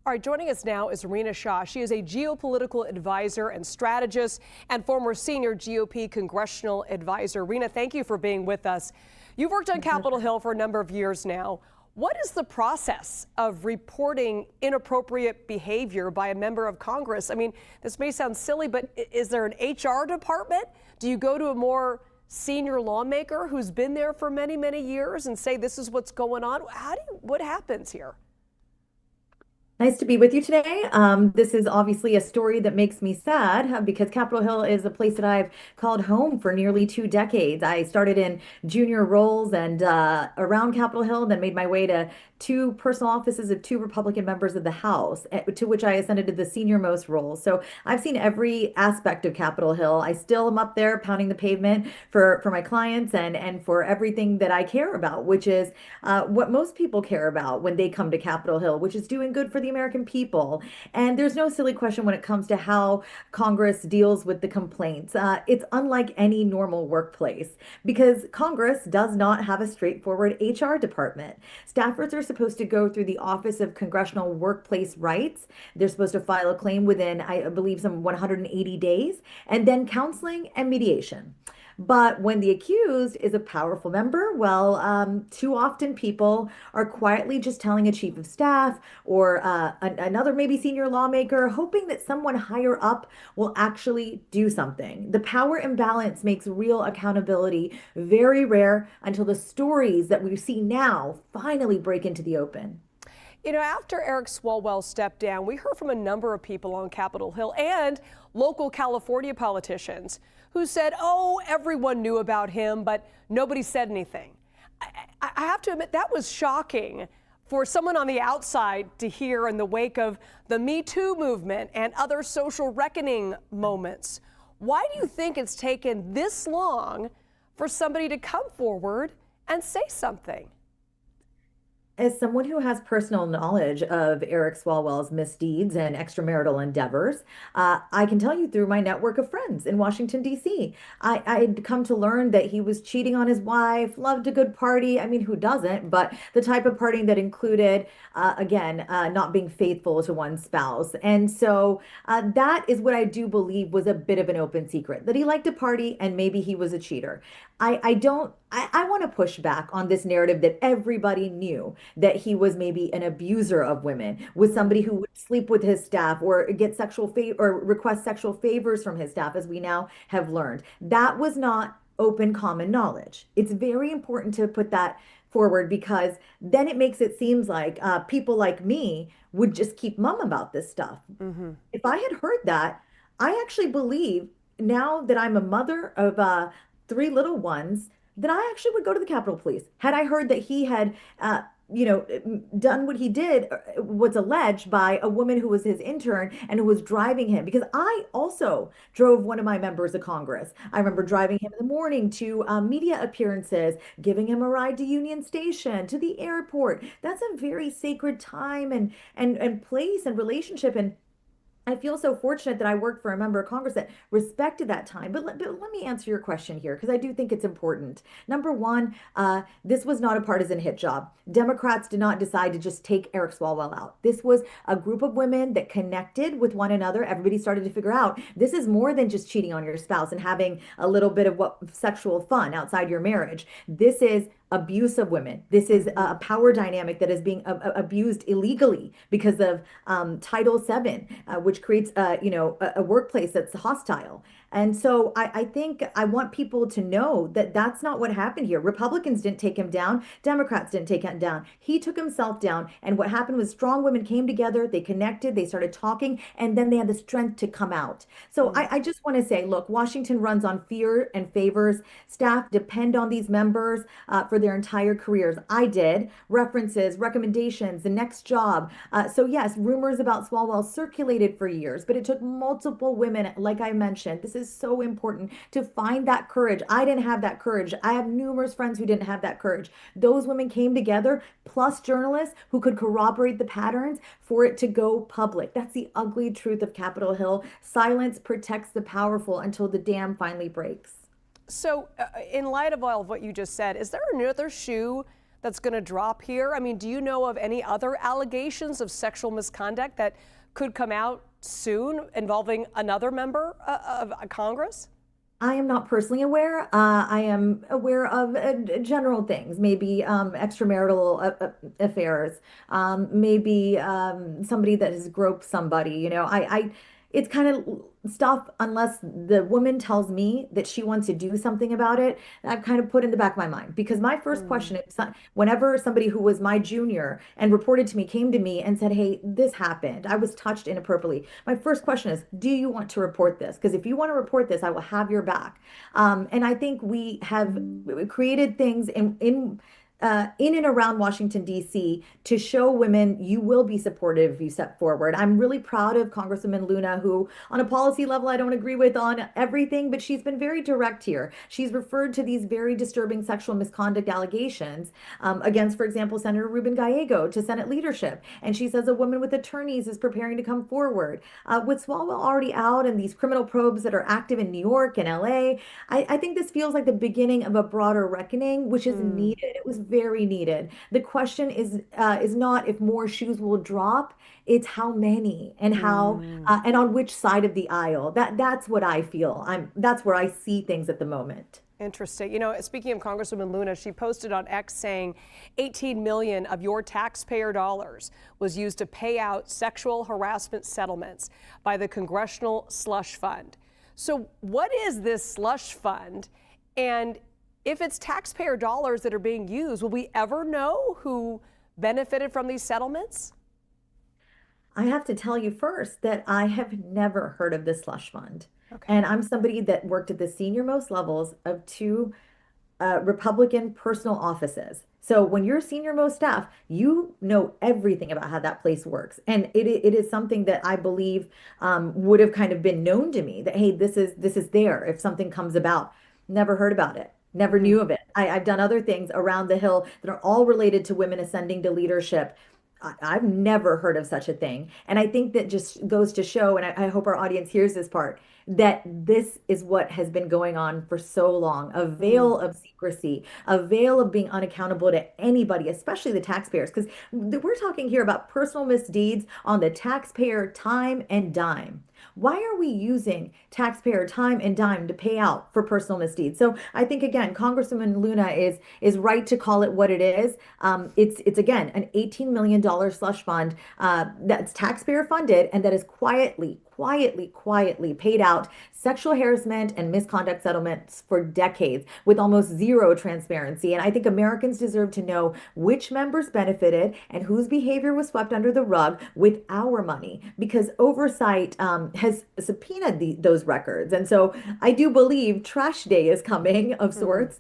All right, joining us now is Rina Shah. She is a geopolitical advisor and strategist and former senior GOP congressional advisor. Rina, thank you for being with us. You've worked on Capitol Hill for a number of years now. What is the process of reporting inappropriate behavior by a member of Congress? I mean, this may sound silly, but is there an HR department? Do you go to a more senior lawmaker who's been there for many, many years and say, this is what's going on? What happens here? Nice to be with you today. This is obviously a story that makes me sad because Capitol Hill is a place that I've called home for nearly 2 decades. I started in junior roles and around Capitol Hill, then made my way to 2 personal offices of 2 Republican members of the House, to which I ascended to the senior most roles. So I've seen every aspect of Capitol Hill. I still am up there pounding the pavement for my clients and for everything that I care about, which is what most people care about when they come to Capitol Hill, which is doing good for the American people. And there's no silly question when it comes to how Congress deals with the complaints. It's unlike any normal workplace because Congress does not have a straightforward HR department. Staffers are supposed to go through the Office of Congressional Workplace Rights. They're supposed to file a claim within, I believe, some 180 days, and then counseling and mediation. But when the accused is a powerful member, well, too often people are quietly just telling a chief of staff or another maybe senior lawmaker, hoping that someone higher up will actually do something. The power imbalance makes real accountability very rare until the stories that we see now finally break into the open. You know, after Eric Swalwell stepped down, we heard from a number of people on Capitol Hill and local California politicians who said, oh, everyone knew about him, but nobody said anything. I have to admit, that was shocking for someone on the outside to hear in the wake of the Me Too movement and other social reckoning moments. Why do you think it's taken this long for somebody to come forward and say something? As someone who has personal knowledge of Eric Swalwell's misdeeds and extramarital endeavors, I can tell you through my network of friends in Washington, D.C., I'd come to learn that he was cheating on his wife, loved a good party. I mean, who doesn't? But the type of partying that included, not being faithful to one's spouse. And so that is what I do believe was a bit of an open secret, that he liked to party and maybe he was a cheater. I want to push back on this narrative that everybody knew that he was maybe an abuser of women, was somebody who would sleep with his staff or get or request sexual favors from his staff, as we now have learned. That was not open common knowledge. It's very important to put that forward because then it makes it seem like people like me would just keep mum about this stuff. Mm-hmm. If I had heard that, I actually believe now that I'm a mother of 3 little ones, that I actually would go to the Capitol Police. Had I heard that he had, done what he did, what's alleged by a woman who was his intern and who was driving him, because I also drove one of my members of Congress. I remember driving him in the morning to media appearances, giving him a ride to Union Station, to the airport. That's a very sacred time and place and relationship. And I feel so fortunate that I worked for a member of Congress that respected that time. But let me answer your question here, because I do think it's important. Number one, this was not a partisan hit job. Democrats did not decide to just take Eric Swalwell out. This was a group of women that connected with one another. Everybody started to figure out this is more than just cheating on your spouse and having a little bit of sexual fun outside your marriage. This is abuse of women. This is a power dynamic that is being abused illegally because of Title VII, which creates a workplace that's hostile. And so I think I want people to know that that's not what happened here. Republicans didn't take him down. Democrats didn't take him down. He took himself down. And what happened was strong women came together, they connected, they started talking, and then they had the strength to come out. So I just want to say, look, Washington runs on fear and favors. Staff depend on these members for their entire careers. I did. References, recommendations, the next job. So yes, rumors about Swalwell circulated for years, but it took multiple women, like I mentioned. This is so important to find that courage. I didn't have that courage. I have numerous friends who didn't have that courage. Those women came together, plus journalists who could corroborate the patterns for it to go public. That's the ugly truth of Capitol Hill. Silence protects the powerful until the dam finally breaks. So in light of all of what you just said, is there another shoe that's going to drop here? I mean, do you know of any other allegations of sexual misconduct that could come out soon involving another member of Congress? I am not personally aware. I am aware of general things, maybe extramarital affairs, maybe somebody that has groped somebody. It's kind of stuff, unless the woman tells me that she wants to do something about it, I've kind of put in the back of my mind. Because my first question is, whenever somebody who was my junior and reported to me came to me and said, hey, this happened, I was touched inappropriately. My first question is, do you want to report this? Because if you want to report this, I will have your back. And I think we have created things in and around Washington, D.C. to show women you will be supported if you step forward. I'm really proud of Congresswoman Luna, who on a policy level I don't agree with on everything, but she's been very direct here. She's referred to these very disturbing sexual misconduct allegations against, for example, Senator Ruben Gallego to Senate leadership. And she says a woman with attorneys is preparing to come forward. With Swalwell already out and these criminal probes that are active in New York and LA, I think this feels like the beginning of a broader reckoning, which is needed. It was very needed. The question is not if more shoes will drop, it's how many and how and on which side of the aisle. That's what I feel. That's where I see things at the moment. Interesting. Speaking of Congresswoman Luna, she posted on X saying 18 million of your taxpayer dollars was used to pay out sexual harassment settlements by the Congressional slush fund. So what is this slush fund? And if it's taxpayer dollars that are being used, will we ever know who benefited from these settlements? I have to tell you first that I have never heard of this slush fund. Okay. And I'm somebody that worked at the senior most levels of two Republican personal offices. So when you're senior most staff, you know everything about how that place works. And it is something that I believe would have kind of been known to me that, hey, this is there if something comes about. Never heard about it. Never knew of it. I've done other things around the Hill that are all related to women ascending to leadership. I've never heard of such a thing. And I think that just goes to show, and I hope our audience hears this part, that this is what has been going on for so long. A veil of secrecy, a veil of being unaccountable to anybody, especially the taxpayers. Because we're talking here about personal misdeeds on the taxpayer time and dime. Why are we using taxpayer time and dime to pay out for personal misdeeds? So I think, again, Congresswoman Luna is right to call it what it is. It's again, an $18 million slush fund that's taxpayer funded and that is quietly paid out sexual harassment and misconduct settlements for decades with almost zero transparency. And I think Americans deserve to know which members benefited and whose behavior was swept under the rug with our money, because oversight has subpoenaed those records. And so I do believe trash day is coming of sorts.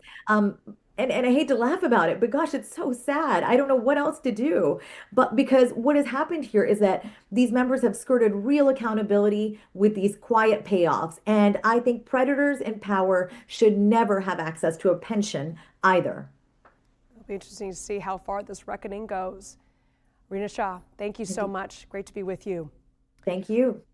And I hate to laugh about it, but gosh, it's so sad. I don't know what else to do. But because what has happened here is that these members have skirted real accountability with these quiet payoffs. And I think predators in power should never have access to a pension either. It'll be interesting to see how far this reckoning goes. Rina Shah, thank you so much. Great to be with you. Thank you.